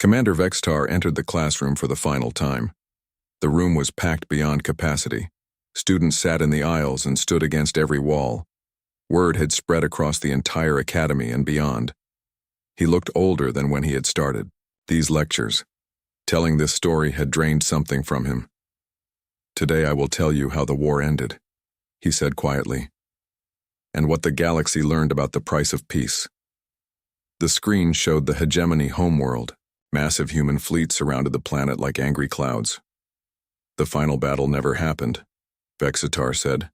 Commander Vextar entered the classroom for the final time. The room was packed beyond capacity. Students sat in the aisles and stood against every wall. Word had spread across the entire academy and beyond. He looked older than when he had started. These lectures, telling this story, had drained something from him. "Today I will tell you how the war ended," he said quietly, "and what the galaxy learned about the price of peace." The screen showed the hegemony homeworld. Massive human fleets surrounded the planet like angry clouds. "The final battle never happened," Vexitar said.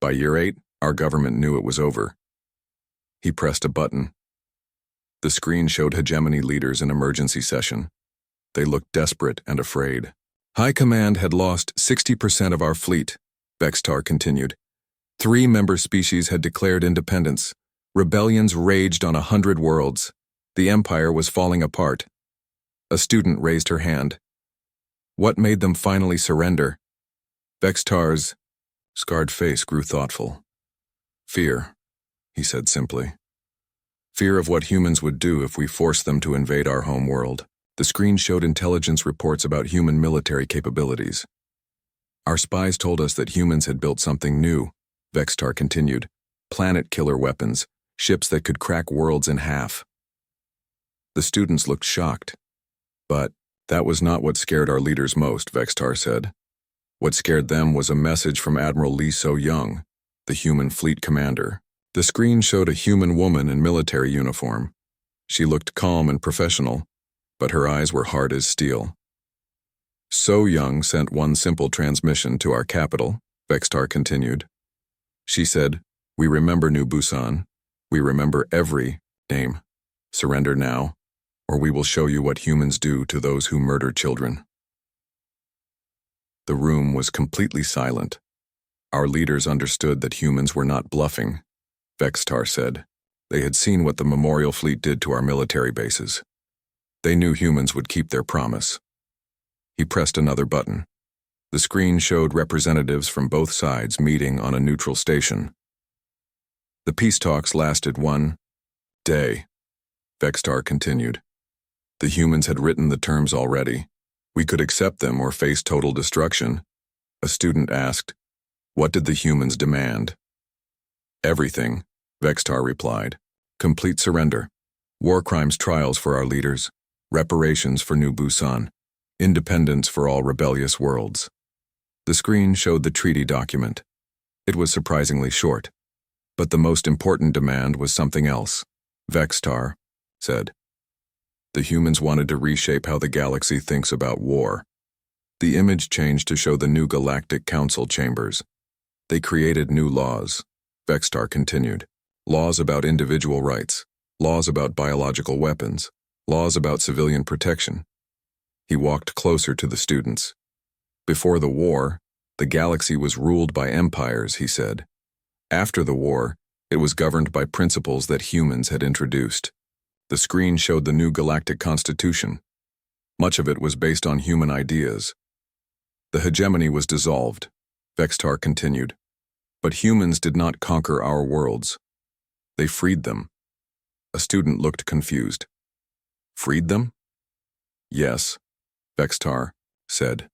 "By year 8, our government knew it was over." He pressed a button. The screen showed hegemony leaders in emergency session. They looked desperate and afraid. "High Command had lost 60% of our fleet," Vexitar continued. 3 member species had declared independence. Rebellions raged on 100 worlds. The Empire was falling apart. A student raised her hand. "What made them finally surrender?" Vexitar's scarred face grew thoughtful. "Fear," he said simply. "Fear of what humans would do if we forced them to invade our home world." The screen showed intelligence reports about human military capabilities. "Our spies told us that humans had built something new," Vexitar continued. "Planet-killer weapons, ships that could crack worlds in half." The students looked shocked. "But that was not what scared our leaders most," Vexitar said. "What scared them was a message from Admiral Lee So-Young, the human fleet commander." The screen showed a human woman in military uniform. She looked calm and professional, but her eyes were hard as steel. "So-Young sent one simple transmission to our capital," Vexitar continued. She said, "We remember New Busan. We remember every name. Surrender now, or we will show you what humans do to those who murder children." The room was completely silent. Our leaders understood that humans were not bluffing, Vexitar said. They had seen what the Memorial Fleet did to our military bases. They knew humans would keep their promise. He pressed another button. The screen showed representatives from both sides meeting on a neutral station. The peace talks lasted 1 day, Vexitar continued. The humans had written the terms already. We could accept them or face total destruction. A student asked, "What did the humans demand?" "Everything," Vexitar replied. "Complete surrender. War crimes trials for our leaders. Reparations for New Busan. Independence for all rebellious worlds." The screen showed the treaty document. It was surprisingly short. But the most important demand was something else, Vexitar said. The humans wanted to reshape how the galaxy thinks about war. The image changed to show the new Galactic Council chambers. They created new laws, Vexitar continued. Laws about individual rights, laws about biological weapons, laws about civilian protection. He walked closer to the students. Before the war, the galaxy was ruled by empires, he said. After the war, it was governed by principles that humans had introduced. The screen showed the new galactic constitution. Much of it was based on human ideas. The hegemony was dissolved, Vexitar continued. But humans did not conquer our worlds. They freed them. A student looked confused. Freed them? Yes, Vexitar said.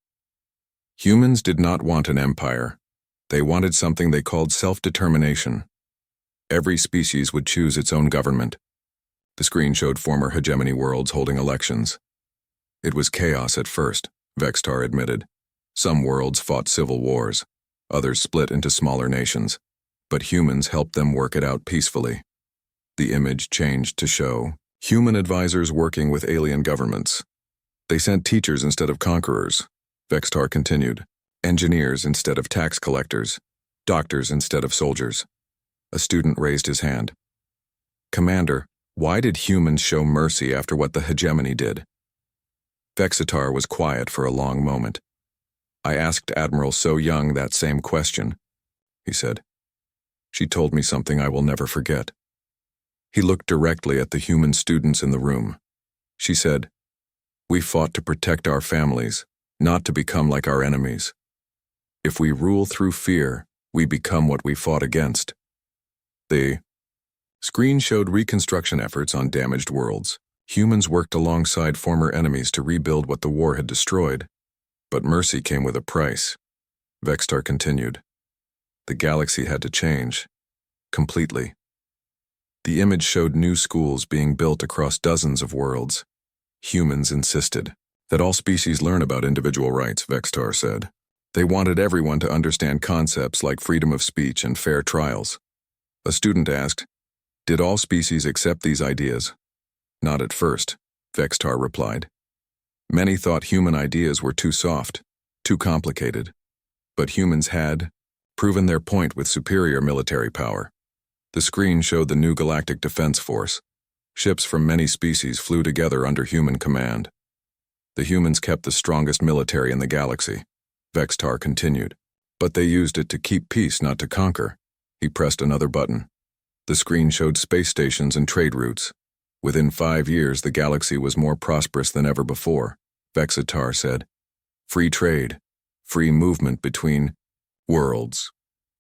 Humans did not want an empire. They wanted something they called self-determination. Every species would choose its own government. The screen showed former hegemony worlds holding elections. It was chaos at first, Vexitar admitted. Some worlds fought civil wars. Others split into smaller nations. But humans helped them work it out peacefully. The image changed to show human advisors working with alien governments. They sent teachers instead of conquerors, Vexitar continued. Engineers instead of tax collectors. Doctors instead of soldiers. A student raised his hand. Commander, why did humans show mercy after what the hegemony did? Vexitar was quiet for a long moment. I asked Admiral So-Young that same question, he said. She told me something I will never forget. He looked directly at the human students in the room. She said, "We fought to protect our families, not to become like our enemies. If we rule through fear, we become what we fought against." The screen showed reconstruction efforts on damaged worlds. Humans worked alongside former enemies to rebuild what the war had destroyed, but mercy came with a price. Vextar continued. The galaxy had to change. Completely. The image showed new schools being built across dozens of worlds. Humans insisted that all species learn about individual rights, Vextar said. They wanted everyone to understand concepts like freedom of speech and fair trials. A student asked, "Did all species accept these ideas?" "Not at first," Vextar replied. Many thought human ideas were too soft, too complicated. But humans had proven their point with superior military power. The screen showed the new Galactic Defense Force. Ships from many species flew together under human command. The humans kept the strongest military in the galaxy, Vextar continued. But they used it to keep peace, not to conquer. He pressed another button. The screen showed space stations and trade routes. Within 5 years, the galaxy was more prosperous than ever before, Vextar said. Free trade, free movement between worlds,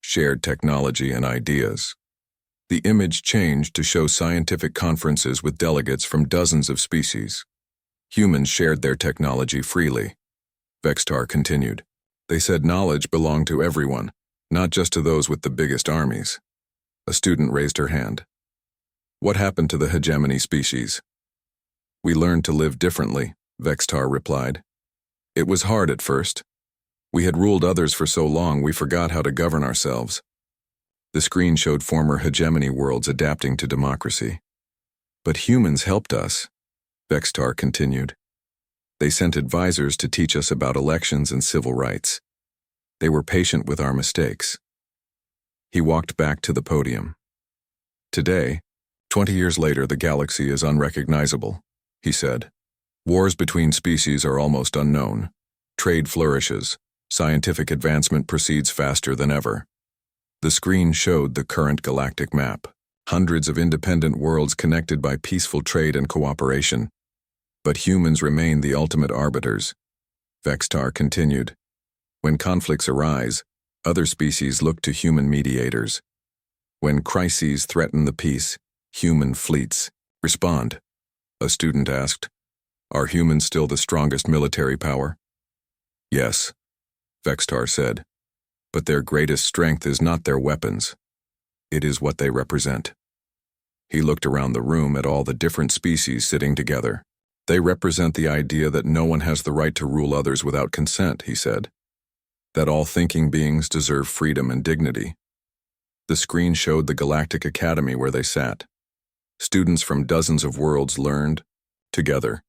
shared technology and ideas. The image changed to show scientific conferences with delegates from dozens of species. Humans shared their technology freely. Vextar continued. They said knowledge belonged to everyone, not just to those with the biggest armies. A student raised her hand. What happened to the hegemony species? We learned to live differently, Vextar replied. It was hard at first. We had ruled others for so long we forgot how to govern ourselves. The screen showed former hegemony worlds adapting to democracy. But humans helped us, Vextar continued. They sent advisors to teach us about elections and civil rights. They were patient with our mistakes. He walked back to the podium. Today, 20 years later, the galaxy is unrecognizable, he said. Wars between species are almost unknown. Trade flourishes. Scientific advancement proceeds faster than ever. The screen showed the current galactic map. Hundreds of independent worlds connected by peaceful trade and cooperation. But humans remain the ultimate arbiters. Vextar continued. When conflicts arise, other species look to human mediators. When crises threaten the peace, human fleets respond. A student asked, Are humans still the strongest military power? Yes, Vextar said. But their greatest strength is not their weapons. It is what they represent. He looked around the room at all the different species sitting together. They represent the idea that no one has the right to rule others without consent, he said. That all thinking beings deserve freedom and dignity. The screen showed the Galactic Academy where they sat. Students from dozens of worlds learned together.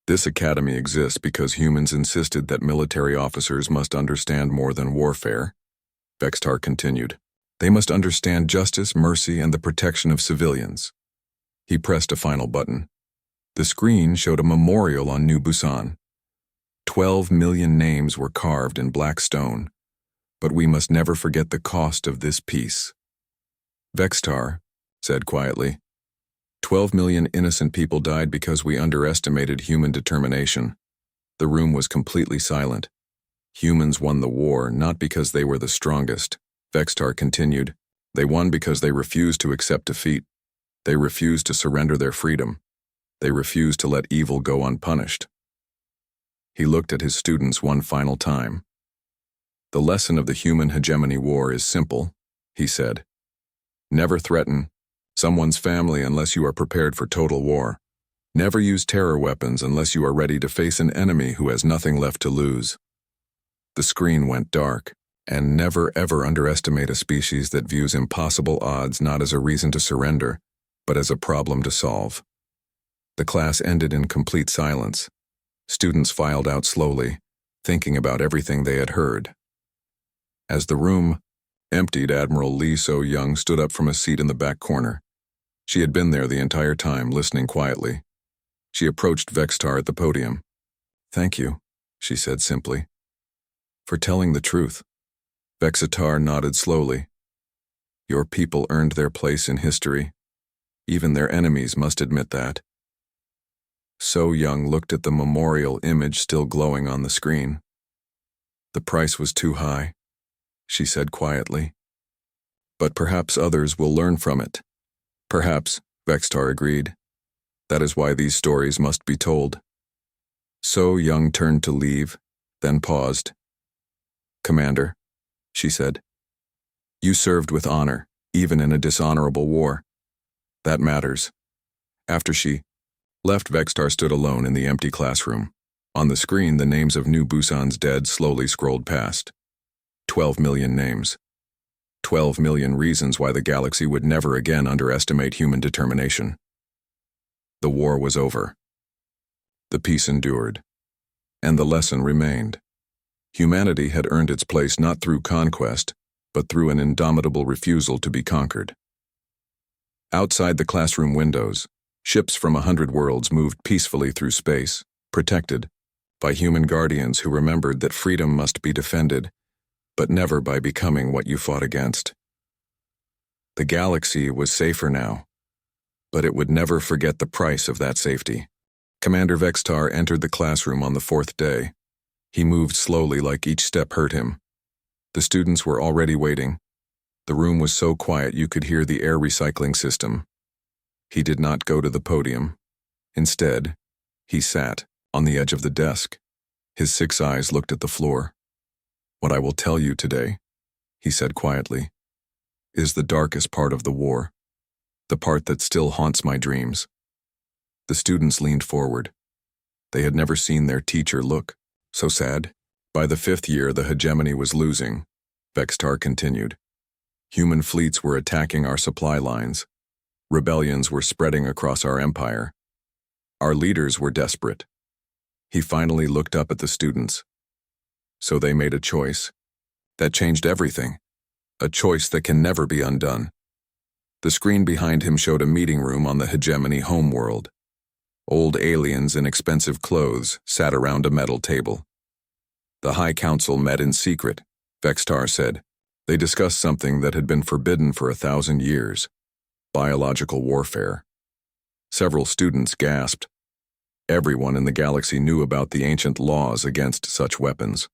This academy exists because humans insisted that military officers must understand more than warfare. Vextar continued. They must understand justice, mercy, and the protection of civilians. He pressed a final button. The screen showed a memorial on New Busan. 12 million names were carved in black stone. But we must never forget the cost of this peace. Vextar said quietly, 12 million innocent people died because we underestimated human determination. The room was completely silent. Humans won the war not because they were the strongest. Vextar continued. They won because they refused to accept defeat. They refused to surrender their freedom. They refused to let evil go unpunished. He looked at his students one final time. The lesson of the human hegemony war is simple, he said. Never threaten someone's family unless you are prepared for total war. Never use terror weapons unless you are ready to face an enemy who has nothing left to lose. The screen went dark, and never ever underestimate a species that views impossible odds not as a reason to surrender, but as a problem to solve. The class ended in complete silence. Students filed out slowly, thinking about everything they had heard. As the room emptied, Admiral Lee So-young stood up from a seat in the back corner. She had been there the entire time, listening quietly. She approached Vextar at the podium. Thank you, she said simply, for telling the truth. Vextar nodded slowly. Your people earned their place in history. Even their enemies must admit that. So-young looked at the memorial image still glowing on the screen. The price was too high, she said quietly. But perhaps others will learn from it. Perhaps, Vextar agreed. That is why these stories must be told. So Young turned to leave, then paused. Commander, she said, you served with honor, even in a dishonorable war. That matters. After she left, Vextar stood alone in the empty classroom. On the screen, the names of New Busan's dead slowly scrolled past. 12 million names. 12 million reasons why the galaxy would never again underestimate human determination. The war was over. The peace endured. And the lesson remained. Humanity had earned its place not through conquest, but through an indomitable refusal to be conquered. Outside the classroom windows, ships from 100 worlds moved peacefully through space, protected by human guardians who remembered that freedom must be defended, but never by becoming what you fought against. The galaxy was safer now, but it would never forget the price of that safety. Commander Vextar entered the classroom on the 4th day. He moved slowly like each step hurt him. The students were already waiting. The room was so quiet you could hear the air recycling system. He did not go to the podium. Instead, he sat on the edge of the desk. His 6 eyes looked at the floor. What I will tell you today, he said quietly, is the darkest part of the war, the part that still haunts my dreams. The students leaned forward. They had never seen their teacher look so sad. By the 5th year, the hegemony was losing. Vextar continued. Human fleets were attacking our supply lines. Rebellions were spreading across our empire. Our leaders were desperate. He finally looked up at the students. So they made a choice. That changed everything. A choice that can never be undone. The screen behind him showed a meeting room on the hegemony homeworld. Old aliens in expensive clothes sat around a metal table. The High Council met in secret, Vextar said. They discussed something that had been forbidden for 1,000 years. Biological warfare. Several students gasped. Everyone in the galaxy knew about the ancient laws against such weapons.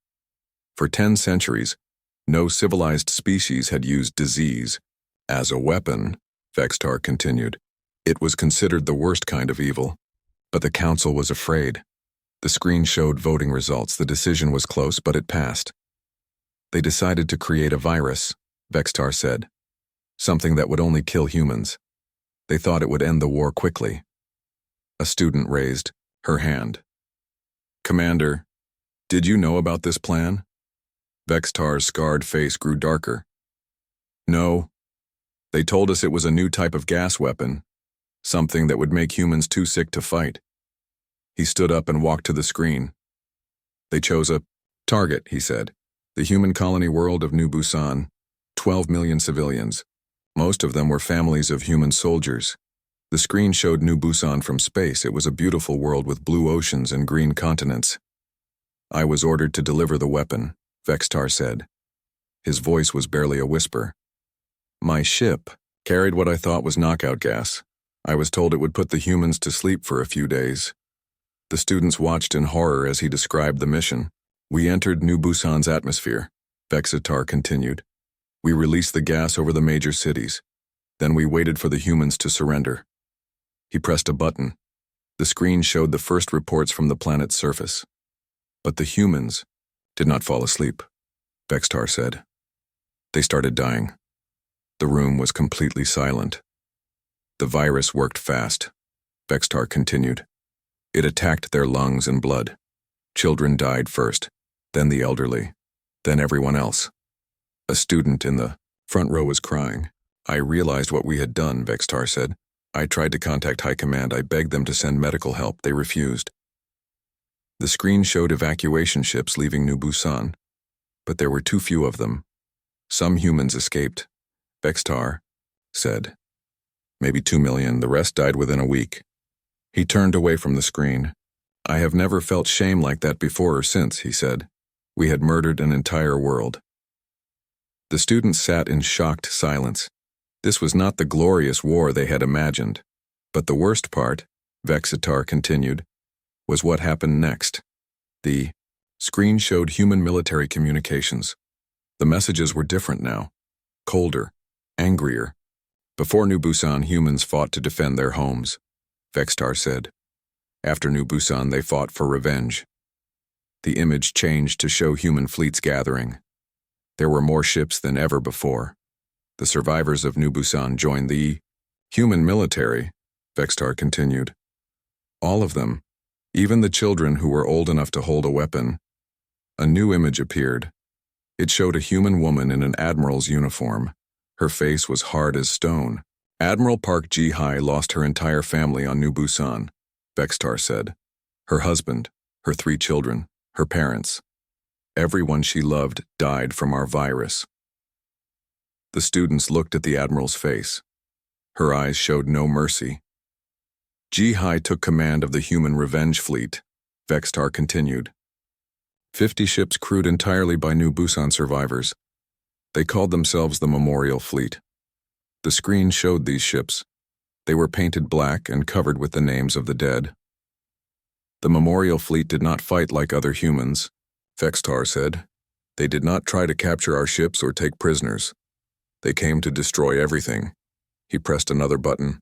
For 10 centuries, no civilized species had used disease as a weapon, Vextar continued. It was considered the worst kind of evil. But the council was afraid. The screen showed voting results. The decision was close, but it passed. They decided to create a virus, Vextar said. Something that would only kill humans. They thought it would end the war quickly. A student raised her hand. Commander, did you know about this plan? Vextar's scarred face grew darker. No. They told us it was a new type of gas weapon. Something that would make humans too sick to fight. He stood up and walked to the screen. They chose a target, he said. The human colony world of New Busan. 12 million civilians. Most of them were families of human soldiers. The screen showed New Busan from space. It was a beautiful world with blue oceans and green continents. I was ordered to deliver the weapon, Vextar said. His voice was barely a whisper. My ship carried what I thought was knockout gas. I was told it would put the humans to sleep for a few days. The students watched in horror as he described the mission. We entered New Busan's atmosphere, Vextar continued. We released the gas over the major cities. Then we waited for the humans to surrender. He pressed a button. The screen showed the first reports from the planet's surface. But the humans did not fall asleep, Vextar said. They started dying. The room was completely silent. The virus worked fast, Vextar continued. It attacked their lungs and blood. Children died first, then the elderly, then everyone else. A student in the front row was crying. I realized what we had done, Vextar said. I tried to contact High Command. I begged them to send medical help. They refused. The screen showed evacuation ships leaving New Busan, but there were too few of them. Some humans escaped, Vextar said. Maybe 2 million, the rest died within a week. He turned away from the screen. I have never felt shame like that before or since, he said. We had murdered an entire world. The students sat in shocked silence. This was not the glorious war they had imagined. But the worst part, Vextar continued, was what happened next. The screen showed human military communications. The messages were different now. Colder, angrier. Before New Busan, humans fought to defend their homes. Vextar said. After New Busan, they fought for revenge. The image changed to show human fleets gathering. There were more ships than ever before. The survivors of New Busan joined the human military, Vextar continued. All of them, even the children who were old enough to hold a weapon. A new image appeared. It showed a human woman in an admiral's uniform. Her face was hard as stone. Admiral Park Ji-hai lost her entire family on New Busan, Vextar said. Her husband, her 3 children, her parents. Everyone she loved died from our virus. The students looked at the admiral's face. Her eyes showed no mercy. Ji-hai took command of the human revenge fleet, Vextar continued. 50 ships crewed entirely by New Busan survivors. They called themselves the Memorial Fleet. The screen showed these ships. They were painted black and covered with the names of the dead. The Memorial Fleet did not fight like other humans, Vextar said. They did not try to capture our ships or take prisoners. They came to destroy everything. He pressed another button.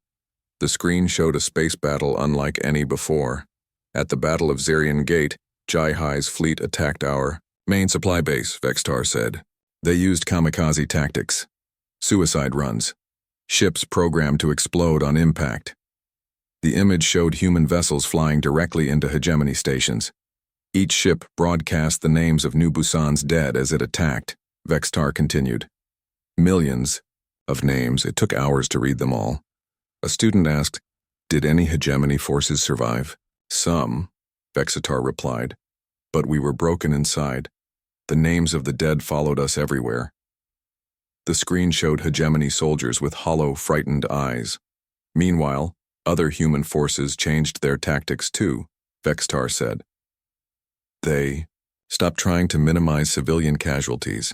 The screen showed a space battle unlike any before. At the Battle of Zarian Gate, Ji-hai's fleet attacked our main supply base, Vextar said. They used kamikaze tactics. Suicide runs. Ships programmed to explode on impact. The image showed human vessels flying directly into hegemony stations. Each ship broadcast the names of New Busan's dead as it attacked, Vextar continued. Millions of names, it took hours to read them all. A student asked, "Did any hegemony forces survive?" "Some," Vextar replied. "But we were broken inside. The names of the dead followed us everywhere." The screen showed hegemony soldiers with hollow, frightened eyes. Meanwhile, other human forces changed their tactics too, Vextar said. They stopped trying to minimize civilian casualties.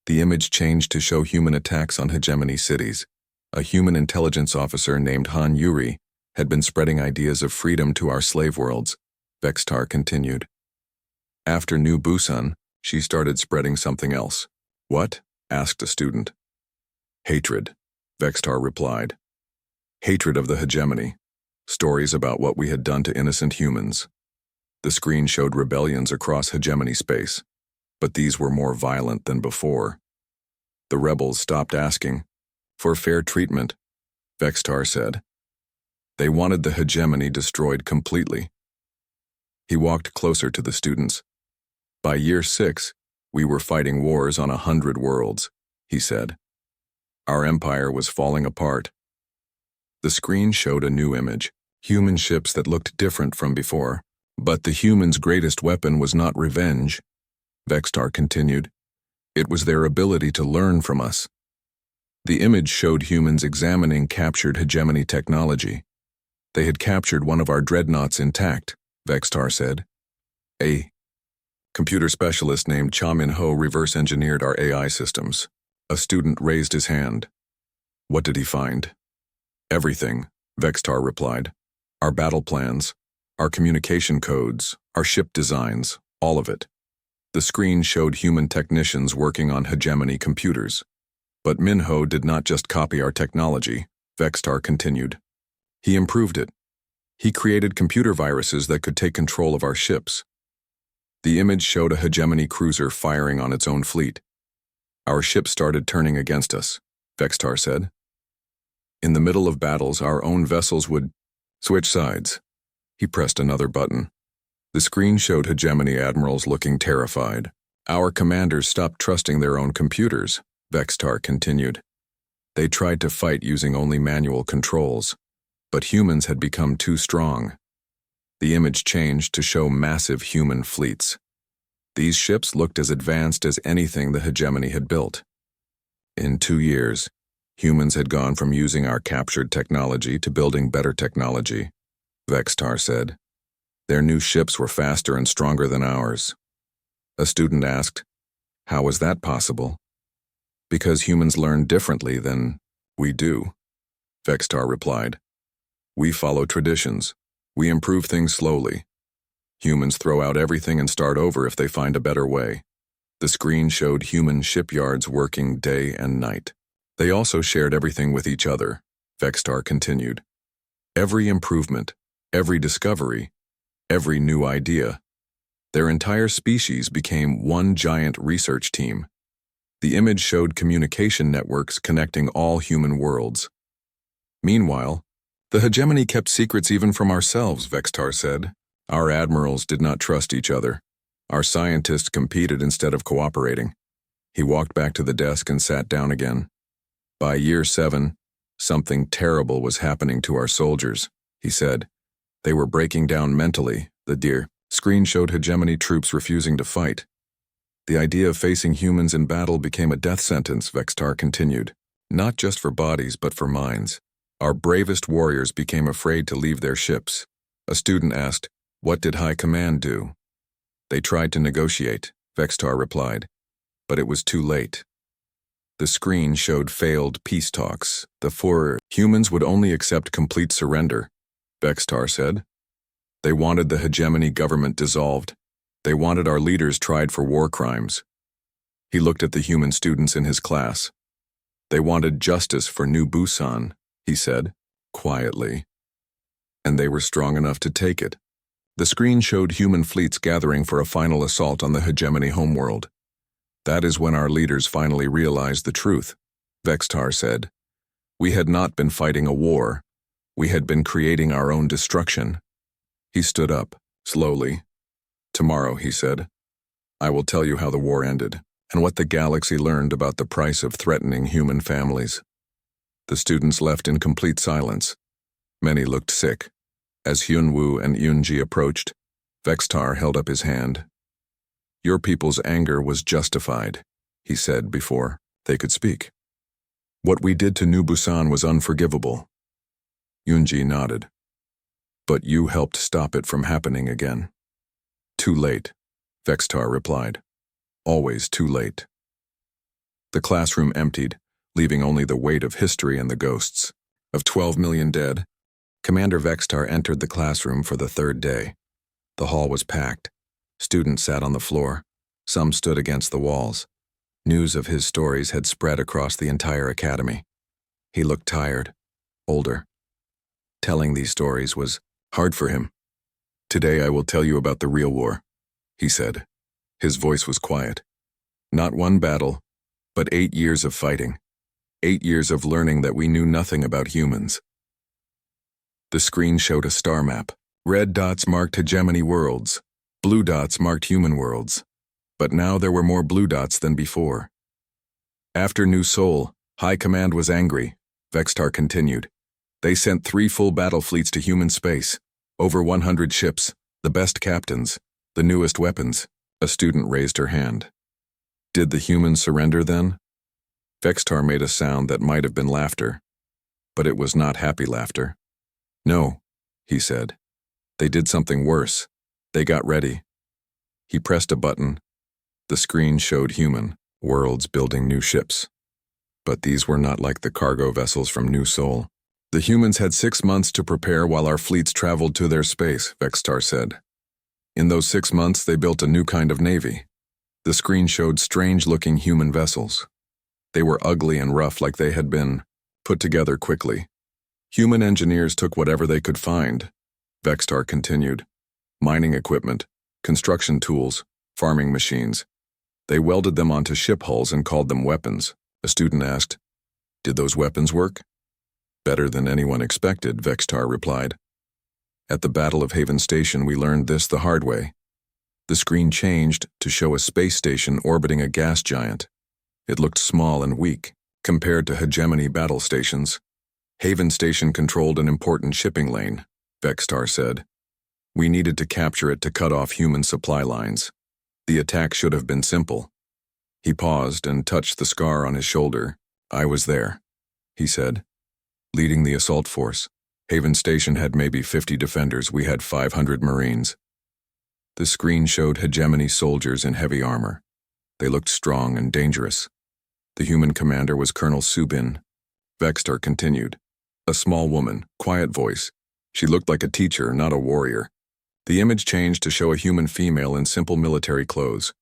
The image changed to show human attacks on hegemony cities. A human intelligence officer named Han Yuri had been spreading ideas of freedom to our slave worlds, Vextar continued. After New Busan, she started spreading something else. "What?" asked a student. "Hatred," Vextar replied. "Hatred of the hegemony. Stories about what we had done to innocent humans." The screen showed rebellions across hegemony space, but these were more violent than before. The rebels stopped asking for fair treatment, Vextar said. They wanted the hegemony destroyed completely. He walked closer to the students. "By year 6, we were fighting wars on 100 worlds," he said. "Our empire was falling apart." The screen showed a new image, human ships that looked different from before. But the humans' greatest weapon was not revenge, Vextar continued. It was their ability to learn from us. The image showed humans examining captured hegemony technology. They had captured one of our dreadnoughts intact, Vextar said. A computer specialist named Cha Min-ho reverse-engineered our AI systems. A student raised his hand. "What did he find?" "Everything," Vextar replied. "Our battle plans, our communication codes, our ship designs, all of it." The screen showed human technicians working on hegemony computers. But Min-ho did not just copy our technology, Vextar continued. He improved it. He created computer viruses that could take control of our ships. The image showed a hegemony cruiser firing on its own fleet. "Our ship started turning against us," Vextar said. "In the middle of battles, our own vessels would switch sides." He pressed another button. The screen showed hegemony admirals looking terrified. "Our commanders stopped trusting their own computers," Vextar continued. "They tried to fight using only manual controls, but humans had become too strong." The image changed to show massive human fleets. These ships looked as advanced as anything the hegemony had built. In 2 years, humans had gone from using our captured technology to building better technology, Vextar said. Their new ships were faster and stronger than ours. A student asked, "How was that possible?" "Because humans learn differently than we do," Vextar replied. "We follow traditions. We improve things slowly. Humans throw out everything and start over if they find a better way." The screen showed human shipyards working day and night. They also shared everything with each other, Vextar continued. Every improvement, every discovery, every new idea. Their entire species became one giant research team. The image showed communication networks connecting all human worlds. Meanwhile, the hegemony kept secrets even from ourselves, Vextar said. Our admirals did not trust each other. Our scientists competed instead of cooperating. He walked back to the desk and sat down again. By year 7, something terrible was happening to our soldiers, he said. They were breaking down mentally, the dear screen showed hegemony troops refusing to fight. The idea of facing humans in battle became a death sentence, Vextar continued. Not just for bodies, but for minds. Our bravest warriors became afraid to leave their ships. A student asked, "What did High Command do?" "They tried to negotiate," Vextar replied, "but it was too late." The screen showed failed peace talks. The four humans would only accept complete surrender, Vextar said. They wanted the hegemony government dissolved. They wanted our leaders tried for war crimes. He looked at the human students in his class. They wanted justice for New Busan, he said, quietly. And they were strong enough to take it. The screen showed human fleets gathering for a final assault on the hegemony homeworld. That is when our leaders finally realized the truth, Vextar said. We had not been fighting a war. We had been creating our own destruction. He stood up, slowly. Tomorrow, he said, I will tell you how the war ended and what the galaxy learned about the price of threatening human families. The students left in complete silence. Many looked sick. As Hyunwoo and Yoonji approached, Vextar held up his hand. Your people's anger was justified, he said before they could speak. What we did to New Busan was unforgivable. Yoonji nodded. But you helped stop it from happening again. Too late, Vextar replied. Always too late. The classroom emptied, leaving only the weight of history and the ghosts. Of 12 million dead, Commander Vextar entered the classroom for the third day. The hall was packed. Students sat on the floor. Some stood against the walls. News of his stories had spread across the entire academy. He looked tired, older. Telling these stories was hard for him. Today I will tell you about the real war, he said. His voice was quiet. Not one battle, but 8 years of fighting. 8 years of learning that we knew nothing about humans. The screen showed a star map. Red dots marked hegemony worlds. Blue dots marked human worlds. But now there were more blue dots than before. After New Seoul, High Command was angry, Vextar continued. They sent 3 full battle fleets to human space. Over 100 ships, the best captains, the newest weapons. A student raised her hand. Did the humans surrender then? Vextar made a sound that might have been laughter, but it was not happy laughter. No, he said. They did something worse. They got ready. He pressed a button. The screen showed human worlds building new ships. But these were not like the cargo vessels from New Seoul. The humans had 6 months to prepare while our fleets traveled to their space, Vextar said. In those 6 months, they built a new kind of navy. The screen showed strange-looking human vessels. They were ugly and rough like they had been put together quickly. Human engineers took whatever they could find, Vextar continued. Mining equipment, construction tools, farming machines. They welded them onto ship hulls and called them weapons. A student asked, Did those weapons work? Better than anyone expected, Vextar replied. At the Battle of Haven Station, we learned this the hard way. The screen changed to show a space station orbiting a gas giant. It looked small and weak compared to hegemony battle stations. Haven Station controlled an important shipping lane, Vextar said. We needed to capture it to cut off human supply lines. The attack should have been simple. He paused and touched the scar on his shoulder. I was there, he said. Leading the assault force. Haven Station had maybe 50 defenders. We had 500 Marines. The screen showed hegemony soldiers in heavy armor. They looked strong and dangerous. The human commander was Colonel Subin. Vextar continued. A small woman, quiet voice. She looked like a teacher, not a warrior. The image changed to show a human female in simple military clothes.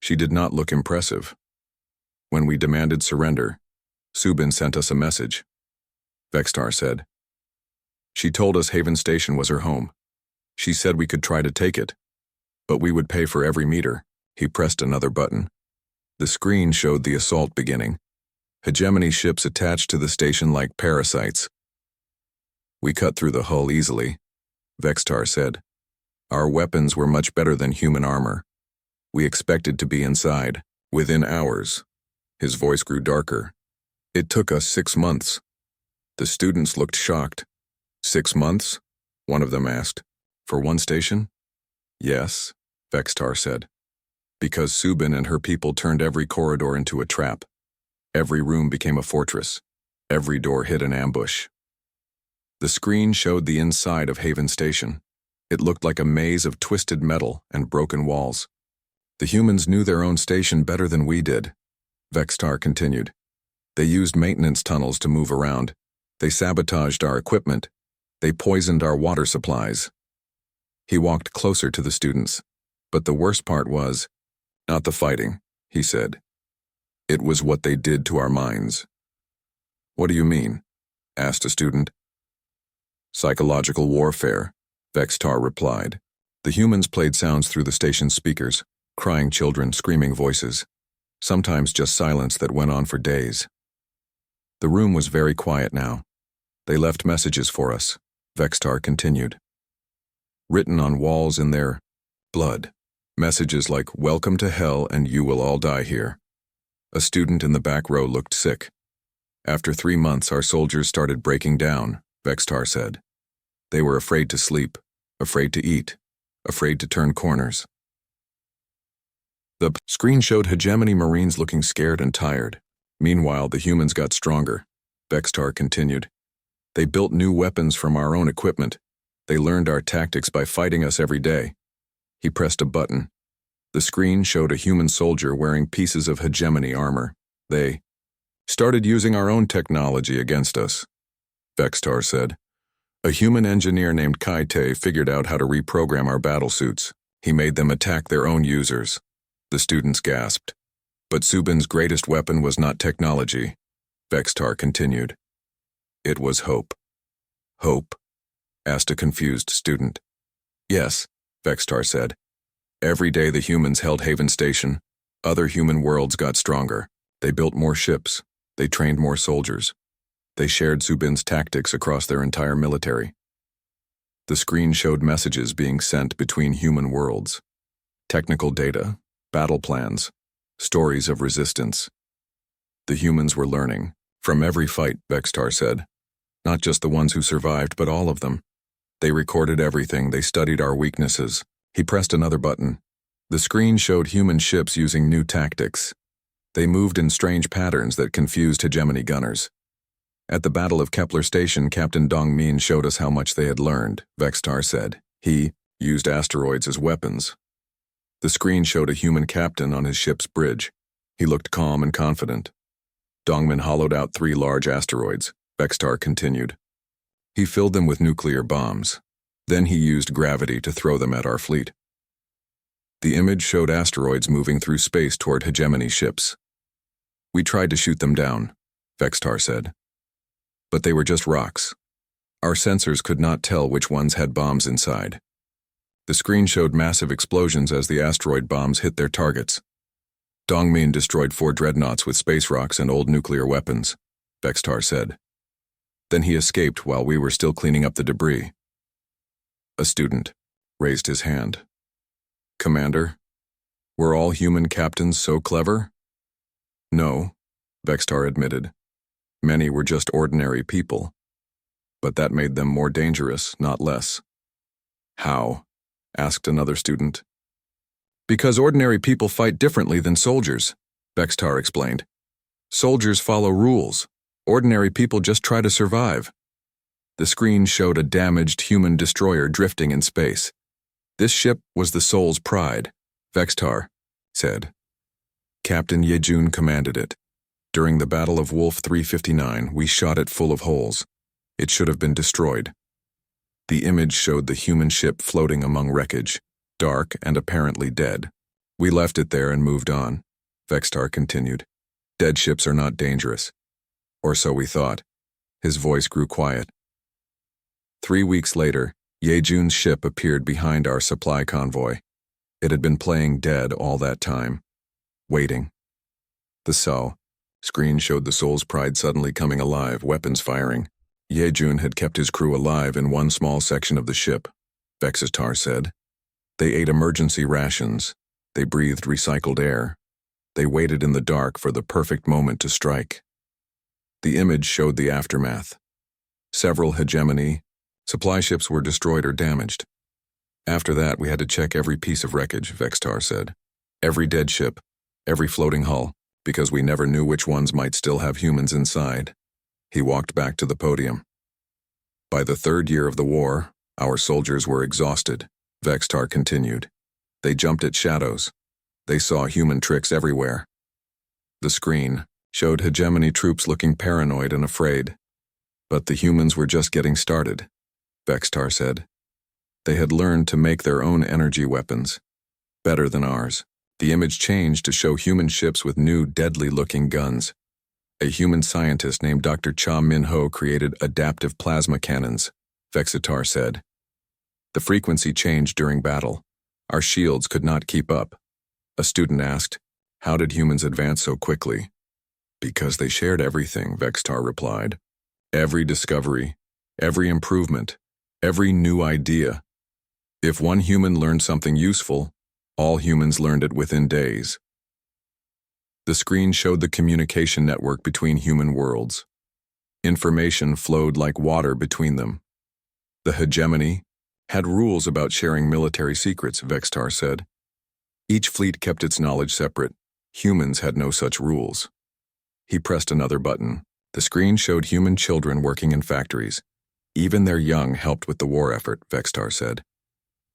She did not look impressive. When we demanded surrender, Subin sent us a message. Vextar said, She told us Haven Station was her home. She said we could try to take it, but we would pay for every meter. He pressed another button. The screen showed the assault beginning. Hegemony ships attached to the station like parasites. We cut through the hull easily, Vextar said. Our weapons were much better than human armor. We expected to be inside within hours. His voice grew darker. It took us 6 months. The students looked shocked. 6 months? One of them asked. For one station? Yes, Vextar said. Because Subin and her people turned every corridor into a trap. Every room became a fortress. Every door hid an ambush. The screen showed the inside of Haven Station. It looked like a maze of twisted metal and broken walls. The humans knew their own station better than we did, Vextar continued. They used maintenance tunnels to move around. They sabotaged our equipment. They poisoned our water supplies. He walked closer to the students. But the worst part was, not the fighting, he said. It was what they did to our minds. What do you mean? Asked a student. Psychological warfare, Vextar replied. The humans played sounds through the station's speakers, crying children, screaming voices, sometimes just silence that went on for days. The room was very quiet now. They left messages for us, Vextar continued. Written on walls in their blood. Messages like, "Welcome to hell and you will all die here." A student in the back row looked sick. After 3 months, our soldiers started breaking down, Vextar said. They were afraid to sleep, afraid to eat, afraid to turn corners. The screen showed Hegemony Marines looking scared and tired. Meanwhile, the humans got stronger, Vextar continued. They built new weapons from our own equipment. They learned our tactics by fighting us every day. He pressed a button. The screen showed a human soldier wearing pieces of Hegemony armor. They started using our own technology against us, Vextar said. A human engineer named Kaite figured out how to reprogram our battlesuits. He made them attack their own users. The students gasped. But Subin's greatest weapon was not technology, Vextar continued. It was hope. Hope? Asked a confused student. Yes, Vextar said. Every day the humans held Haven Station. Other human worlds got stronger. They built more ships. They trained more soldiers. They shared Subin's tactics across their entire military. The screen showed messages being sent between human worlds. Technical data, battle plans, stories of resistance. The humans were learning. From every fight, Vextar said. Not just the ones who survived, but all of them. They recorded everything. They studied our weaknesses. He pressed another button. The screen showed human ships using new tactics. They moved in strange patterns that confused Hegemony gunners. At the Battle of Kepler Station, Captain Dongmin showed us how much they had learned, Vextar said. He used asteroids as weapons. The screen showed a human captain on his ship's bridge. He looked calm and confident. Dongmin hollowed out 3 large asteroids, Vextar continued. He filled them with nuclear bombs. Then he used gravity to throw them at our fleet. The image showed asteroids moving through space toward Hegemony ships. We tried to shoot them down, Vextar said. But they were just rocks. Our sensors could not tell which ones had bombs inside. The screen showed massive explosions as the asteroid bombs hit their targets. Dongmin destroyed 4 dreadnoughts with space rocks and old nuclear weapons, Vextar said. Then he escaped while we were still cleaning up the debris. A student raised his hand. Commander, were all human captains so clever? No, Vextar admitted. Many were just ordinary people. But that made them more dangerous, not less. How? Asked another student. Because ordinary people fight differently than soldiers, Vextar explained. Soldiers follow rules. Ordinary people just try to survive. The screen showed a damaged human destroyer drifting in space. This ship was the Soul's Pride, Vextar said. Captain Yejun commanded it. During the Battle of Wolf 359, we shot it full of holes. It should have been destroyed. The image showed the human ship floating among wreckage, dark and apparently dead. We left it there and moved on, Vextar continued. Dead ships are not dangerous. Or so we thought. His voice grew quiet. 3 weeks later, Yejun's ship appeared behind our supply convoy. It had been playing dead all that time, waiting. The screen showed the Soul's Pride suddenly coming alive, weapons firing. Yejun had kept his crew alive in one small section of the ship, Vexistar said. They ate emergency rations. They breathed recycled air. They waited in the dark for the perfect moment to strike. The image showed the aftermath. Several hegemony supply ships were destroyed or damaged. After that, we had to check every piece of wreckage, Vextar said. Every dead ship, every floating hull, because we never knew which ones might still have humans inside. He walked back to the podium. By the 3rd year of the war, our soldiers were exhausted, Vextar continued. They jumped at shadows. They saw human tricks everywhere. The screen showed hegemony troops looking paranoid and afraid. But the humans were just getting started, Vextar said. They had learned to make their own energy weapons, better than ours. The image changed to show human ships with new, deadly-looking guns. A human scientist named Dr. Cha Min-ho created adaptive plasma cannons, Vexitar said. The frequency changed during battle. Our shields could not keep up. A student asked, "How did humans advance so quickly?" "Because they shared everything," Vextar replied. "Every discovery, every improvement, every new idea. If one human learned something useful, all humans learned it within days." The screen showed the communication network between human worlds. Information flowed like water between them. The hegemony had rules about sharing military secrets, Vextar said. Each fleet kept its knowledge separate. Humans had no such rules. He pressed another button. The screen showed human children working in factories. Even their young helped with the war effort, Vextar said.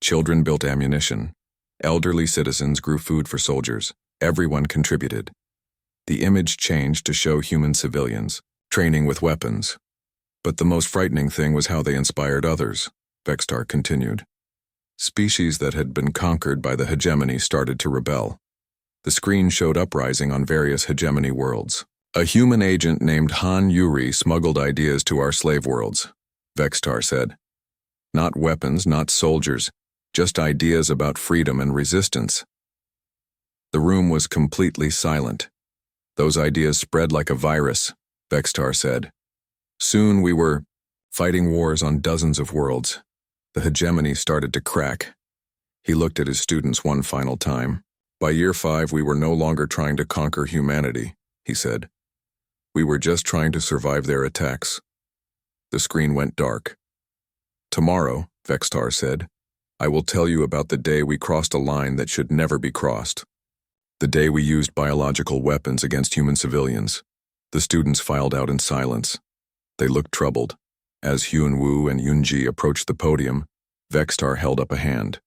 Children built ammunition. Elderly citizens grew food for soldiers. Everyone contributed. The image changed to show human civilians, training with weapons. But the most frightening thing was how they inspired others, Vextar continued. Species that had been conquered by the hegemony started to rebel. The screen showed uprising on various hegemony worlds. A human agent named Han Yuri smuggled ideas to our slave worlds, Vextar said. Not weapons, not soldiers, just ideas about freedom and resistance. The room was completely silent. Those ideas spread like a virus, Vextar said. Soon we were fighting wars on dozens of worlds. The hegemony started to crack. He looked at his students one final time. By year 5, we were no longer trying to conquer humanity, he said. We were just trying to survive their attacks. The screen went dark. Tomorrow, Vextar said, I will tell you about the day we crossed a line that should never be crossed. The day we used biological weapons against human civilians. The students filed out in silence. They looked troubled. As Hyun-woo and Yoon-ji approached the podium, Vextar held up a hand.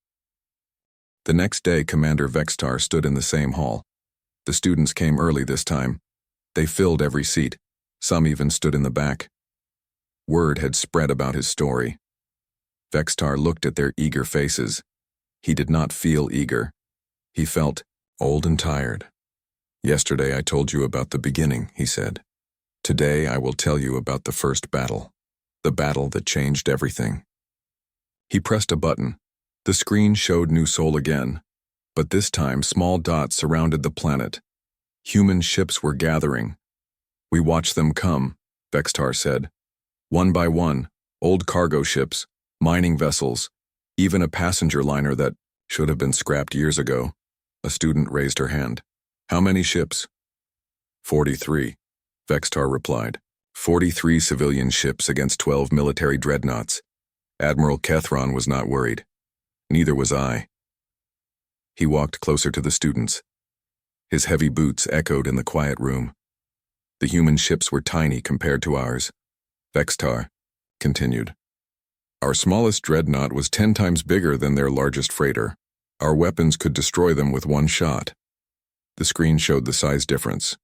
The next day, Commander Vextar stood in the same hall. The students came early this time. They filled every seat. Some even stood in the back. Word had spread about his story. Vextar looked at their eager faces. He did not feel eager. He felt old and tired. Yesterday I told you about the beginning, he said. Today I will tell you about the first battle. The battle that changed everything. He pressed a button. The screen showed New Seoul again, but this time small dots surrounded the planet. Human ships were gathering. We watched them come, Vextar said. One by one, old cargo ships, mining vessels, even a passenger liner that should have been scrapped years ago. A student raised her hand. How many ships? 43, Vextar replied. 43 civilian ships against 12 military dreadnoughts. Admiral Kethron was not worried. Neither was I. He walked closer to the students. His heavy boots echoed in the quiet room. The human ships were tiny compared to ours. Vextar continued. Our smallest dreadnought was 10 times bigger than their largest freighter. Our weapons could destroy them with one shot. The screen showed the size difference.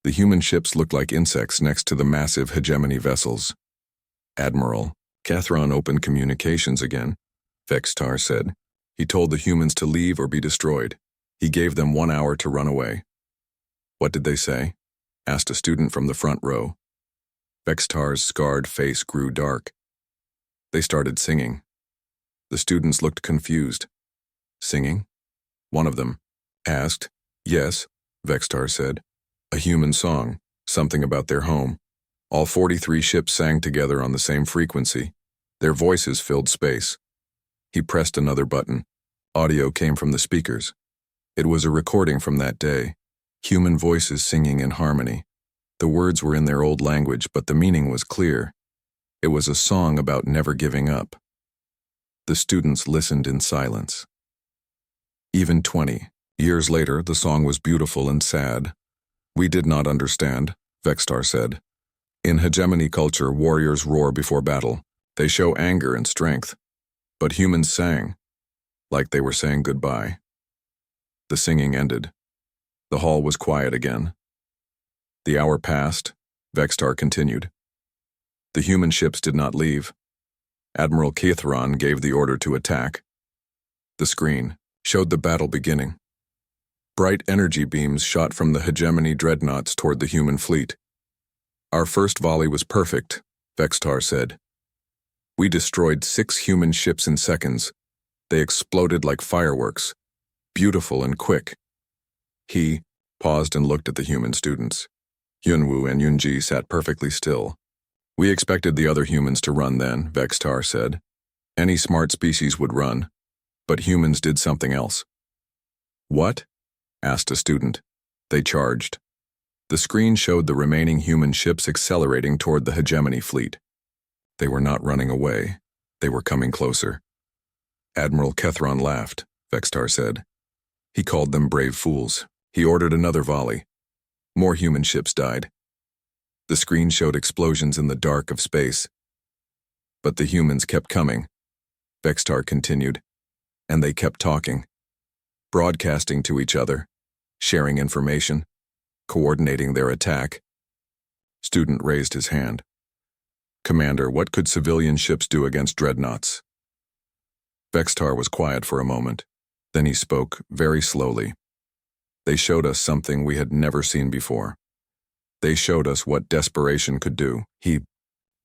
The human ships looked like insects next to the massive hegemony vessels. Admiral Kethron opened communications again, Vextar said. He told the humans to leave or be destroyed. He gave them 1 hour to run away. What did they say? Asked a student from the front row. Vextar's scarred face grew dark. They started singing. The students looked confused. Singing? One of them asked. Yes, Vextar said. A human song, something about their home. All 43 ships sang together on the same frequency. Their voices filled space. He pressed another button. Audio came from the speakers. It was a recording from that day. Human voices singing in harmony. The words were in their old language, but the meaning was clear. It was a song about never giving up. The students listened in silence. Even 20 years later, the song was beautiful and sad. We did not understand, Vextar said. In hegemony culture, warriors roar before battle. They show anger and strength. But humans sang, like they were saying goodbye. The singing ended. The hall was quiet again. The hour passed. Vextar continued. The human ships did not leave. Admiral Keithron gave the order to attack. The screen showed the battle beginning. Bright energy beams shot from the hegemony dreadnoughts toward the human fleet. Our first volley was perfect, Vextar said. We destroyed 6 human ships in seconds. They exploded like fireworks, beautiful and quick. He paused and looked at the human students. Yunwu and Yunji sat perfectly still. We expected the other humans to run then, Vextar said. Any smart species would run, but humans did something else. What? Asked a student. They charged. The screen showed the remaining human ships accelerating toward the hegemony fleet. They were not running away. They were coming closer. Admiral Kethron laughed, Vextar said. He called them brave fools. He ordered another volley. More human ships died. The screen showed explosions in the dark of space. But the humans kept coming, Vextar continued, and they kept talking, broadcasting to each other, sharing information, coordinating their attack. Student raised his hand. Commander, what could civilian ships do against dreadnoughts? Vextar was quiet for a moment. Then he spoke, very slowly. They showed us something we had never seen before. They showed us what desperation could do. He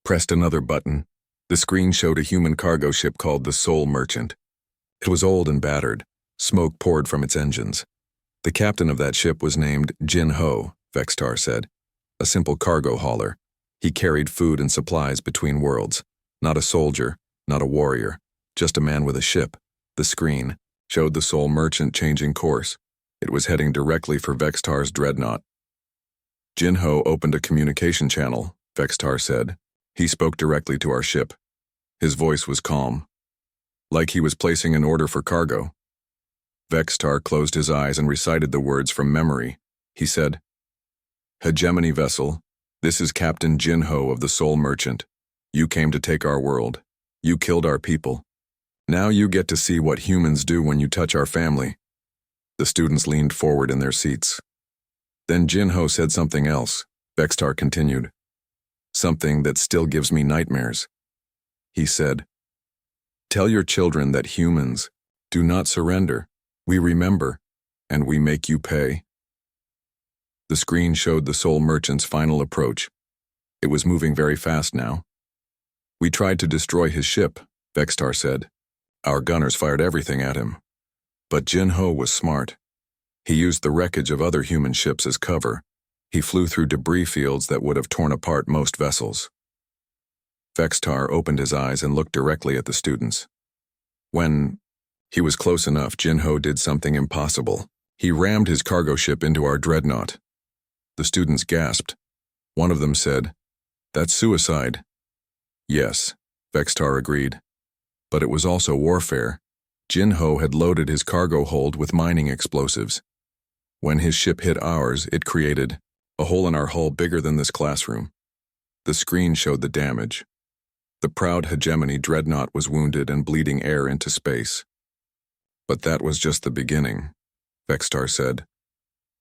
pressed another button. The screen showed a human cargo ship called the Soul Merchant. It was old and battered. Smoke poured from its engines. The captain of that ship was named Jin Ho, Vextar said. A simple cargo hauler. He carried food and supplies between worlds. Not a soldier, not a warrior, just a man with a ship. The screen showed the Soul Merchant changing course. It was heading directly for Vextar's dreadnought. Jin Ho opened a communication channel, Vextar said. He spoke directly to our ship. His voice was calm, like he was placing an order for cargo. Vextar closed his eyes and recited the words from memory. He said, Hegemony vessel, this is Captain Jin Ho of the Soul Merchant. You came to take our world. You killed our people. Now you get to see what humans do when you touch our family. The students leaned forward in their seats. Then Jin Ho said something else, Vextar continued. Something that still gives me nightmares. He said, Tell your children that humans do not surrender. We remember, and we make you pay. The screen showed the Soul Merchant's final approach. It was moving very fast now. We tried to destroy his ship, Vextar said. Our gunners fired everything at him. But Jin Ho was smart. He used the wreckage of other human ships as cover. He flew through debris fields that would have torn apart most vessels. Vextar opened his eyes and looked directly at the students. When he was close enough, Jin Ho did something impossible. He rammed his cargo ship into our dreadnought. The students gasped. One of them said, That's suicide. Yes, Vextar agreed. But it was also warfare. Jin Ho had loaded his cargo hold with mining explosives. When his ship hit ours, it created a hole in our hull bigger than this classroom. The screen showed the damage. The proud hegemony dreadnought was wounded and bleeding air into space. But that was just the beginning, Vextar said.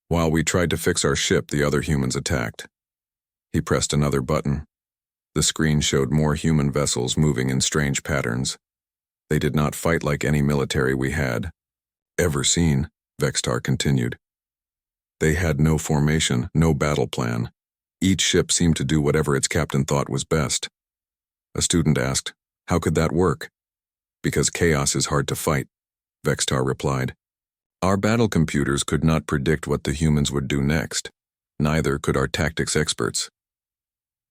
While we tried to fix our ship, the other humans attacked. He pressed another button. The screen showed more human vessels moving in strange patterns. They did not fight like any military we had ever seen, Vextar continued. They had no formation, no battle plan. Each ship seemed to do whatever its captain thought was best. A student asked, How could that work? Because chaos is hard to fight, Vextar replied. Our battle computers could not predict what the humans would do next. Neither could our tactics experts.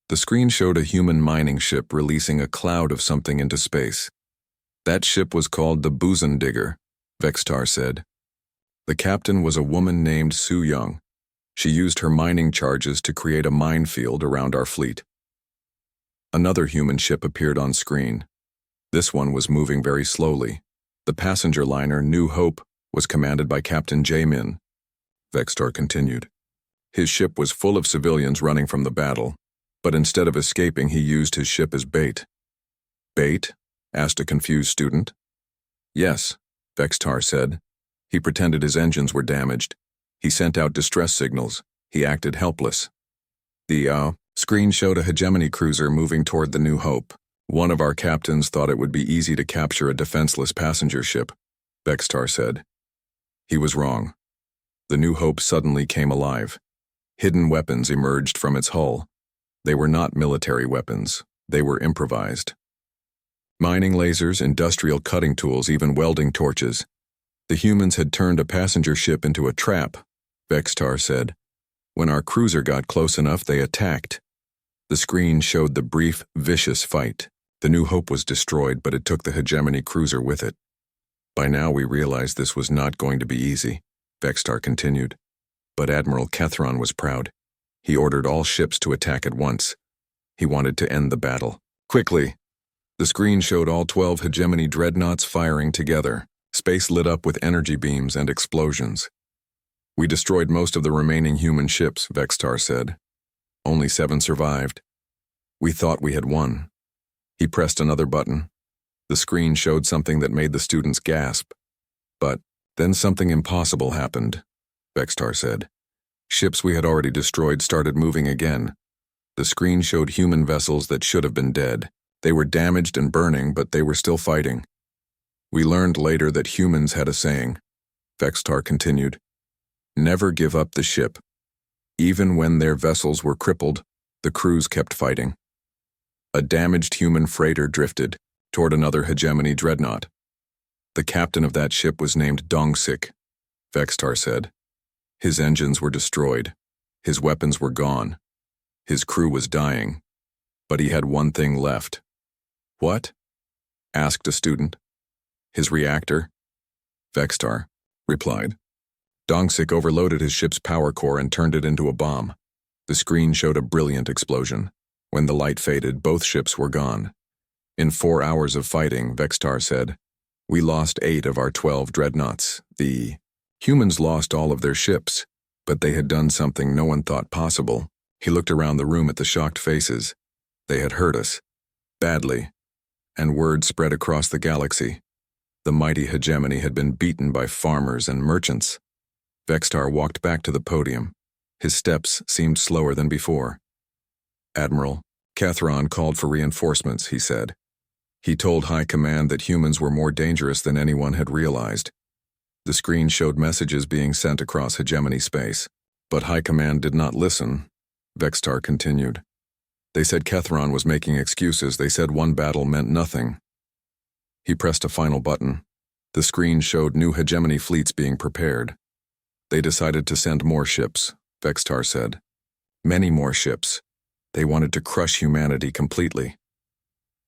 The screen showed a human mining ship releasing a cloud of something into space. That ship was called the Boson Digger, Vextar said. The captain was a woman named Su Young. She used her mining charges to create a minefield around our fleet. Another human ship appeared on screen. This one was moving very slowly. The passenger liner New Hope was commanded by Captain Jae-min. Vextar continued. His ship was full of civilians running from the battle, but instead of escaping, he used his ship as bait. Bait? Asked a confused student. Yes, Vextar said. He pretended his engines were damaged. He sent out distress signals. He acted helpless. The screen showed a hegemony cruiser moving toward the New Hope. One of our captains thought it would be easy to capture a defenseless passenger ship, Vextar said. He was wrong. The New Hope suddenly came alive. Hidden weapons emerged from its hull. They were not military weapons. They were improvised. Mining lasers, industrial cutting tools, even welding torches. The humans had turned a passenger ship into a trap, Vextar said. When our cruiser got close enough, they attacked. The screen showed the brief, vicious fight. The New Hope was destroyed, but it took the hegemony cruiser with it. By now we realized this was not going to be easy, Vextar continued. But Admiral Kethron was proud. He ordered all ships to attack at once. He wanted to end the battle. Quickly! The screen showed all 12 hegemony dreadnoughts firing together. Space lit up with energy beams and explosions. We destroyed most of the remaining human ships, Vextar said. Only 7 survived. We thought we had won. He pressed another button. The screen showed something that made the students gasp. But then something impossible happened, Vextar said. Ships we had already destroyed started moving again. The screen showed human vessels that should have been dead. They were damaged and burning, but they were still fighting. We learned later that humans had a saying, Vextar continued. Never give up the ship. Even when their vessels were crippled, the crews kept fighting. A damaged human freighter drifted toward another hegemony dreadnought. The captain of that ship was named Dong-sik, Vextar said. His engines were destroyed. His weapons were gone. His crew was dying. But he had one thing left. What? Asked a student. His reactor? Vextar replied. Dong-sik overloaded his ship's power core and turned it into a bomb. The screen showed a brilliant explosion. When the light faded, both ships were gone. In 4 hours of fighting, Vextar said, we lost 8 of our 12 dreadnoughts. The humans lost all of their ships, but they had done something no one thought possible. He looked around the room at the shocked faces. They had hurt us. Badly. And word spread across the galaxy. The mighty hegemony had been beaten by farmers and merchants. Vextar walked back to the podium. His steps seemed slower than before. Admiral, Kethron called for reinforcements, he said. He told High Command that humans were more dangerous than anyone had realized. The screen showed messages being sent across hegemony space. But High Command did not listen, Vextar continued. They said Kethron was making excuses. They said one battle meant nothing. He pressed a final button. The screen showed new hegemony fleets being prepared. They decided to send more ships, Vextar said. Many more ships. They wanted to crush humanity completely.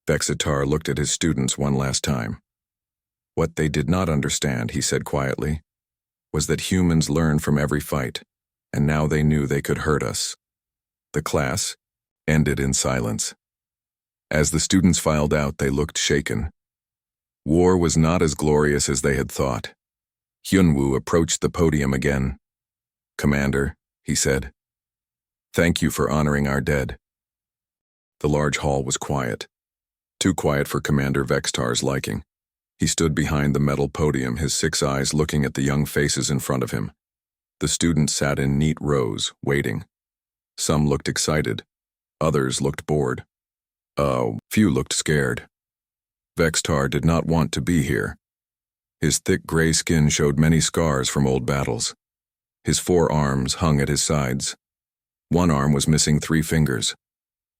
Vextar looked at his students one last time. What they did not understand, he said quietly, was that humans learn from every fight, and now they knew they could hurt us. The class ended in silence. As the students filed out, they looked shaken. War was not as glorious as they had thought. Hyunwoo approached the podium again. Commander, he said, thank you for honoring our dead. The large hall was quiet. Too quiet for Commander Vextar's liking. He stood behind the metal podium, his 6 eyes looking at the young faces in front of him. The students sat in neat rows, waiting. Some looked excited. Others looked bored. Few looked scared. Vextar did not want to be here. His thick gray skin showed many scars from old battles. His 4 arms hung at his sides. One arm was missing 3 fingers.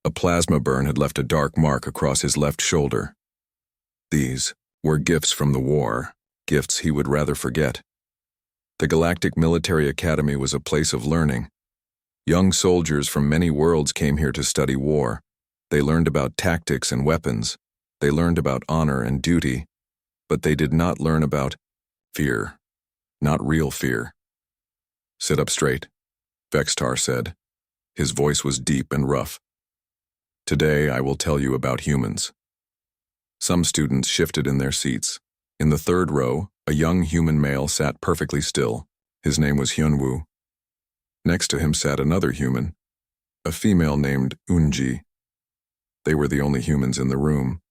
A plasma burn had left a dark mark across his left shoulder. These were gifts from the war, gifts he would rather forget. The Galactic Military Academy was a place of learning. Young soldiers from many worlds came here to study war. They learned about tactics and weapons. They learned about honor and duty. But they did not learn about fear. Not real fear. "Sit up straight," Vextar said. His voice was deep and rough. "Today I will tell you about humans." Some students shifted in their seats. In the third row, a young human male sat perfectly still. His name was Hyunwoo. Next to him sat another human, a female named Unji. They were the only humans in the room.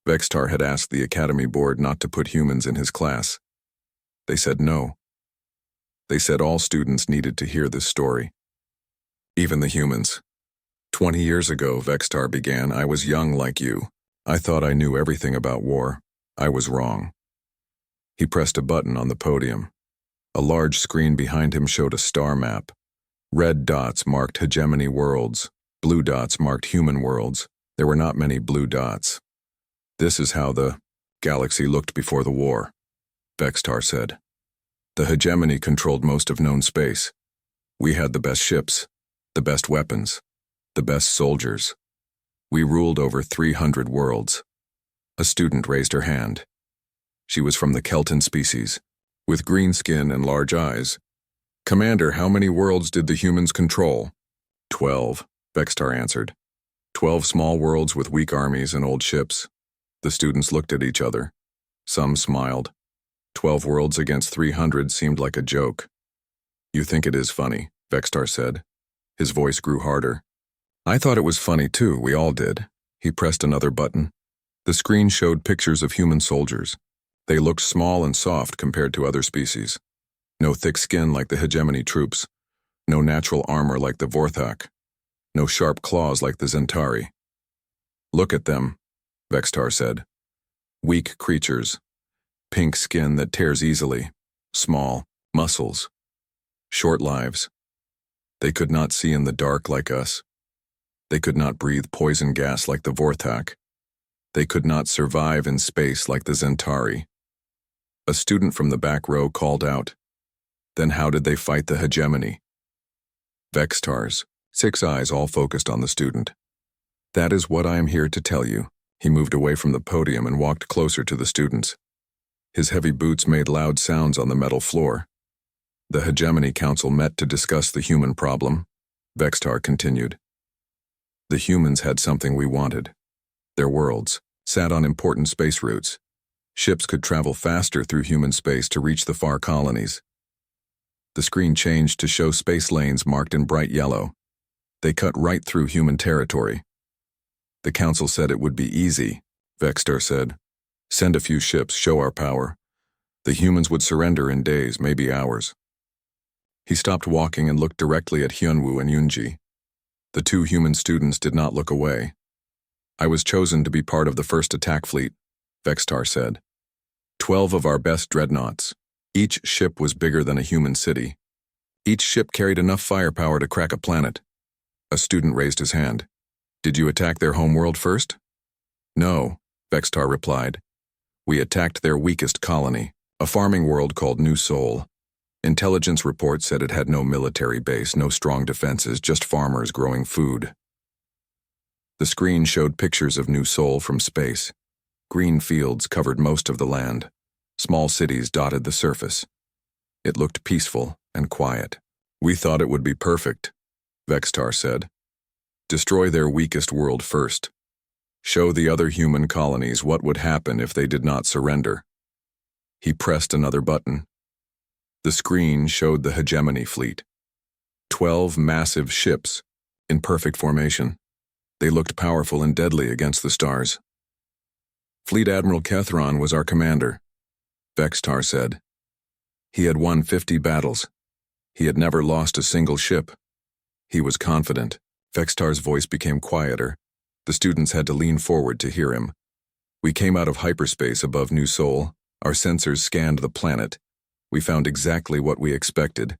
Vextar had asked the academy board not to put humans in his class. They said no. They said all students needed to hear this story. Even the humans. 20 years ago, Vextar began, I was young like you. I thought I knew everything about war. I was wrong. He pressed a button on the podium. A large screen behind him showed a star map. Red dots marked hegemony worlds. Blue dots marked human worlds. There were not many blue dots. "This is how the galaxy looked before the war," Vextar said. "The hegemony controlled most of known space. We had the best ships, the best weapons, the best soldiers. We ruled over 300 worlds." A student raised her hand. She was from the Kelton species, with green skin and large eyes. "Commander, how many worlds did the humans control?" 12, Vextar answered. 12 small worlds with weak armies and old ships. The students looked at each other. Some smiled. 12 worlds against 300 seemed like a joke. "You think it is funny," Vextar said. His voice grew harder. "I thought it was funny too, we all did." He pressed another button. The screen showed pictures of human soldiers. They looked small and soft compared to other species. No thick skin like the hegemony troops. No natural armor like the Vorthak. No sharp claws like the Zentari. "Look at them," Vextar said. "Weak creatures. Pink skin that tears easily. Small muscles. Short lives. They could not see in the dark like us. They could not breathe poison gas like the Vorthak. They could not survive in space like the Zentari." A student from the back row called out, "Then how did they fight the hegemony?" Vextar's 6 eyes all focused on the student. "That is what I am here to tell you." He moved away from the podium and walked closer to the students. His heavy boots made loud sounds on the metal floor. "The Hegemony Council met to discuss the human problem," Vextar continued. "The humans had something we wanted. Their worlds sat on important space routes. Ships could travel faster through human space to reach the far colonies." The screen changed to show space lanes marked in bright yellow. They cut right through human territory. "The council said it would be easy," Vextar said. "Send a few ships, show our power. The humans would surrender in days, maybe hours." He stopped walking and looked directly at Hyunwoo and Yoonji. The 2 human students did not look away. "I was chosen to be part of the first attack fleet," Vextar said. 12 of our best dreadnoughts. Each ship was bigger than a human city. Each ship carried enough firepower to crack a planet. A student raised his hand. "Did you attack their homeworld first?" "No," Vextar replied. "We attacked their weakest colony, a farming world called New Seoul. Intelligence reports said it had no military base, no strong defenses, just farmers growing food." The screen showed pictures of New Seoul from space. Green fields covered most of the land. Small cities dotted the surface. It looked peaceful and quiet. "We thought it would be perfect," Vextar said. "Destroy their weakest world first. Show the other human colonies what would happen if they did not surrender." He pressed another button. The screen showed the hegemony fleet. 12 massive ships, in perfect formation. They looked powerful and deadly against the stars. "Fleet Admiral Kethron was our commander," Vextar said. "He had won 50 battles. He had never lost a single ship. He was confident." Vextar's voice became quieter. The students had to lean forward to hear him. "We came out of hyperspace above New Seoul. Our sensors scanned the planet. We found exactly what we expected.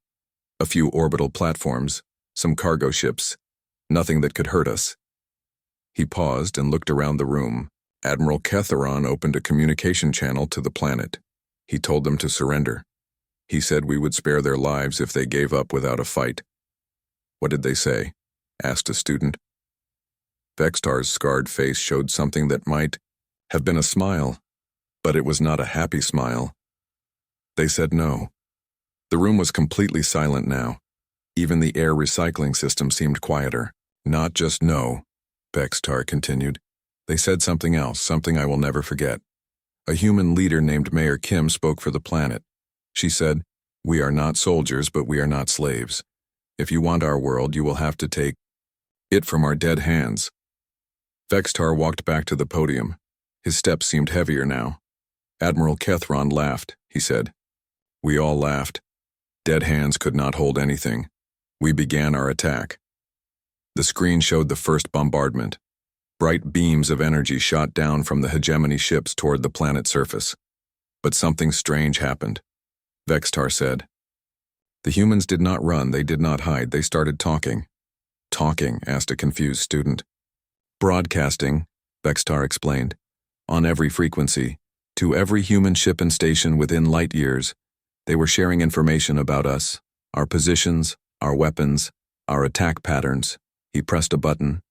A few orbital platforms, some cargo ships, nothing that could hurt us." He paused and looked around the room. Admiral Ketheron opened a communication channel to the planet. He told them to surrender. He said we would spare their lives if they gave up without a fight. What did they say? Asked a student. Vextar's scarred face showed something that might have been a smile, but it was not a happy smile. They said no. The room was completely silent now. Even the air recycling system seemed quieter. Not just no, Vextar continued. They said something else, something I will never forget. A human leader named Mayor Kim spoke for the planet. She said, "We are not soldiers, but we are not slaves. If you want our world, you will have to take it from our dead hands." Vextar walked back to the podium. His steps seemed heavier now. Admiral Kethron laughed, he said. We all laughed. Dead hands could not hold anything. We began our attack. The screen showed the first bombardment. Bright beams of energy shot down from the hegemony ships toward the planet's surface. But something strange happened. Vextar said. The humans did not run, they did not hide, they started talking. Talking, asked a confused student. Broadcasting, Vextar explained. On every frequency, to every human ship and station within light years, they were sharing information about us, our positions, our weapons, our attack patterns. He pressed a button.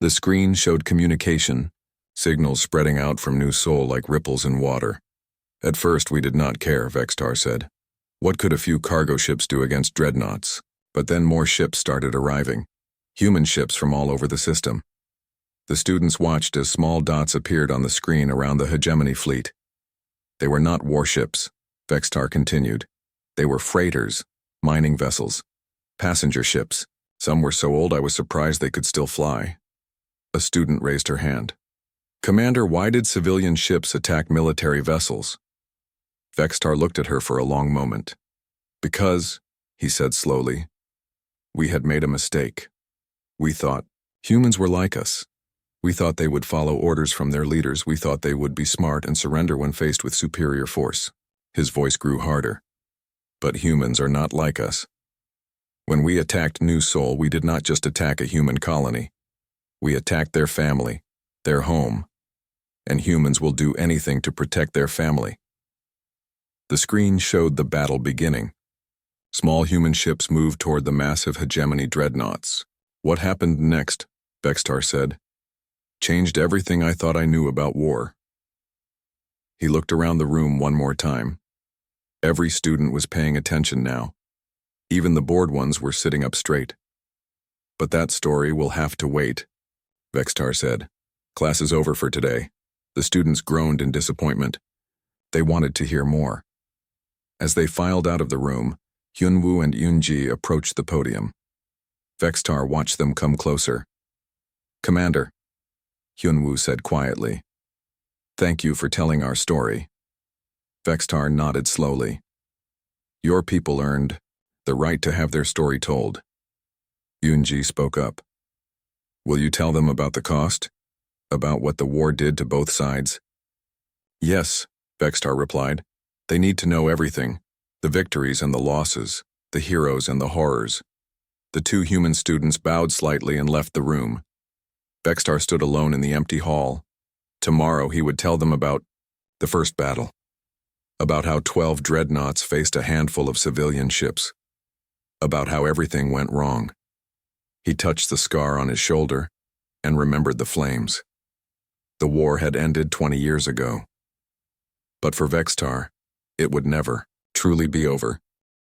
The screen showed communication, signals spreading out from New Sol like ripples in water. At first we did not care, Vextar said. What could a few cargo ships do against dreadnoughts? But then more ships started arriving. Human ships from all over the system. The students watched as small dots appeared on the screen around the hegemony fleet. They were not warships, Vextar continued. They were freighters, mining vessels, passenger ships. Some were so old I was surprised they could still fly. A student raised her hand. Commander, why did civilian ships attack military vessels? Vextar looked at her for a long moment. Because, he said slowly, we had made a mistake. We thought humans were like us. We thought they would follow orders from their leaders. We thought they would be smart and surrender when faced with superior force. His voice grew harder. But humans are not like us. When we attacked New Sol, we did not just attack a human colony. We attacked their family, their home. And humans will do anything to protect their family. The screen showed the battle beginning. Small human ships moved toward the massive hegemony dreadnoughts. What happened next, Vextar said, changed everything I thought I knew about war. He looked around the room one more time. Every student was paying attention now. Even the bored ones were sitting up straight. But that story will have to wait, Vextar said. Class is over for today. The students groaned in disappointment. They wanted to hear more. As they filed out of the room, Hyunwoo and Yoonji approached the podium. Vextar watched them come closer. Commander, Hyunwoo said quietly. Thank you for telling our story. Vextar nodded slowly. Your people earned the right to have their story told. Yoonji spoke up. Will you tell them about the cost? About what the war did to both sides? Yes, Vextar replied. They need to know everything. The victories and the losses, the heroes and the horrors. The two human students bowed slightly and left the room. Vextar stood alone in the empty hall. Tomorrow he would tell them about the first battle. About how 12 dreadnoughts faced a handful of civilian ships. About how everything went wrong. He touched the scar on his shoulder and remembered the flames. The war had ended 20 years ago. But for Vextar, it would never truly be over.